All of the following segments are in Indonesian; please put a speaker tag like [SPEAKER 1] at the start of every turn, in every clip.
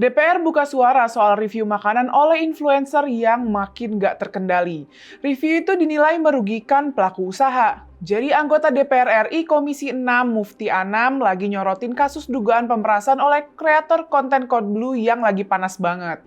[SPEAKER 1] DPR buka suara soal review makanan oleh influencer yang makin gak terkendali. Review itu dinilai merugikan pelaku usaha. Jadi anggota DPR RI Komisi 6 Mufti Anam lagi nyorotin kasus dugaan pemerasan oleh kreator konten Code Blue yang lagi panas banget.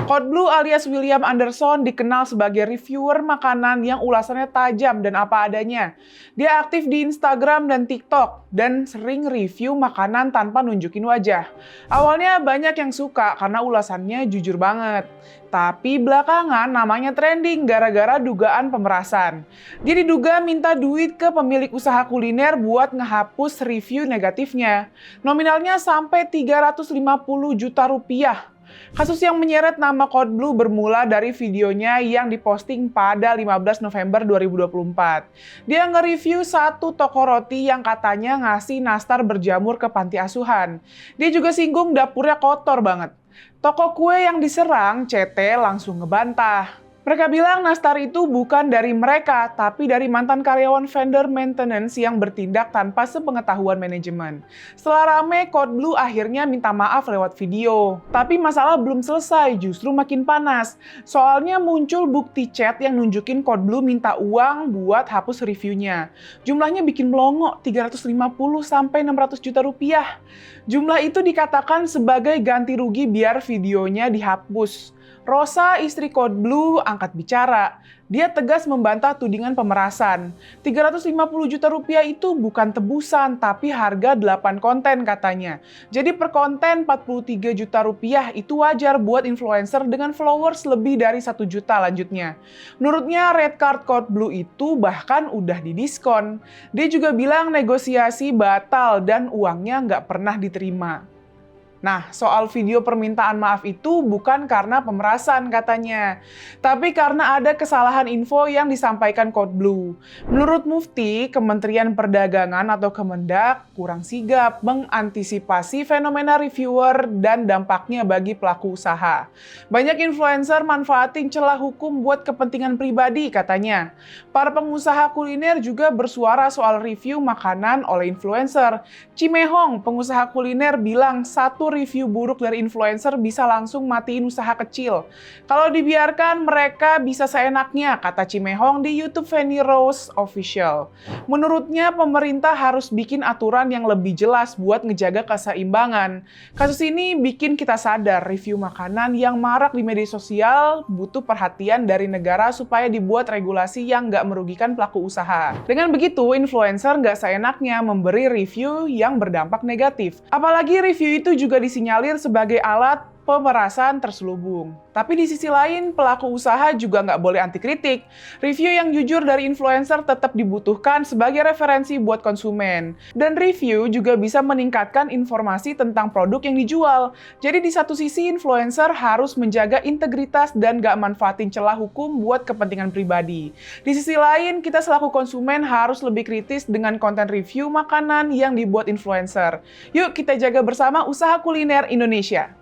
[SPEAKER 1] Code Blue alias William Anderson dikenal sebagai reviewer makanan yang ulasannya tajam dan apa adanya. Dia aktif di Instagram dan TikTok dan sering review makanan tanpa nunjukin wajah. Awalnya banyak yang suka karena ulasannya jujur banget. Tapi belakangan namanya trending gara-gara dugaan pemerasan. Dia diduga minta duit ke pemilik usaha kuliner buat ngehapus review negatifnya. Nominalnya sampai 350 juta rupiah. Kasus yang menyeret nama Code Blue bermula dari videonya yang diposting pada 15 November 2024. Dia nge-review satu toko roti yang katanya ngasih nastar berjamur ke panti asuhan. Dia juga singgung dapurnya kotor banget. Toko kue yang diserang, CT langsung ngebantah. Mereka bilang nastar itu bukan dari mereka, tapi dari mantan karyawan vendor maintenance yang bertindak tanpa sepengetahuan manajemen. Setelah rame, Code Blue akhirnya minta maaf lewat video. Tapi masalah belum selesai, justru makin panas. Soalnya muncul bukti chat yang nunjukin Code Blue minta uang buat hapus reviewnya. Jumlahnya bikin melongo, 350-600 juta rupiah. Jumlah itu dikatakan sebagai ganti rugi biar videonya dihapus. Rosa, istri Code Blue, angkat bicara. Dia tegas membantah tudingan pemerasan. 350 juta rupiah itu bukan tebusan, tapi harga 8 konten katanya. Jadi per konten 43 juta rupiah itu wajar buat influencer dengan followers lebih dari 1 juta lanjutnya. Menurutnya red card Code Blue itu bahkan udah didiskon. Dia juga bilang negosiasi batal dan uangnya nggak pernah diterima. Nah, soal video permintaan maaf itu bukan karena pemerasan katanya, tapi karena ada kesalahan info yang disampaikan Code Blue. Menurut Mufti, Kementerian Perdagangan atau Kemendak kurang sigap mengantisipasi fenomena reviewer dan dampaknya bagi pelaku usaha. Banyak influencer manfaatin celah hukum buat kepentingan pribadi katanya. Para pengusaha kuliner juga bersuara soal review makanan oleh influencer. Cimehong, pengusaha kuliner bilang satu review buruk dari influencer bisa langsung matiin usaha kecil. Kalau dibiarkan, mereka bisa seenaknya, kata Cimehong di YouTube Fanny Rose Official. Menurutnya, pemerintah harus bikin aturan yang lebih jelas buat ngejaga keseimbangan. Kasus ini bikin kita sadar review makanan yang marak di media sosial butuh perhatian dari negara supaya dibuat regulasi yang nggak merugikan pelaku usaha. Dengan begitu, influencer nggak seenaknya memberi review yang berdampak negatif. Apalagi review itu juga disinyalir sebagai alat pemerasan terselubung. Tapi di sisi lain, pelaku usaha juga nggak boleh anti kritik. Review yang jujur dari influencer tetap dibutuhkan sebagai referensi buat konsumen. Dan review juga bisa meningkatkan informasi tentang produk yang dijual. Jadi di satu sisi, influencer harus menjaga integritas dan nggak manfaatin celah hukum buat kepentingan pribadi. Di sisi lain, kita selaku konsumen harus lebih kritis dengan konten review makanan yang dibuat influencer. Yuk kita jaga bersama usaha kuliner Indonesia.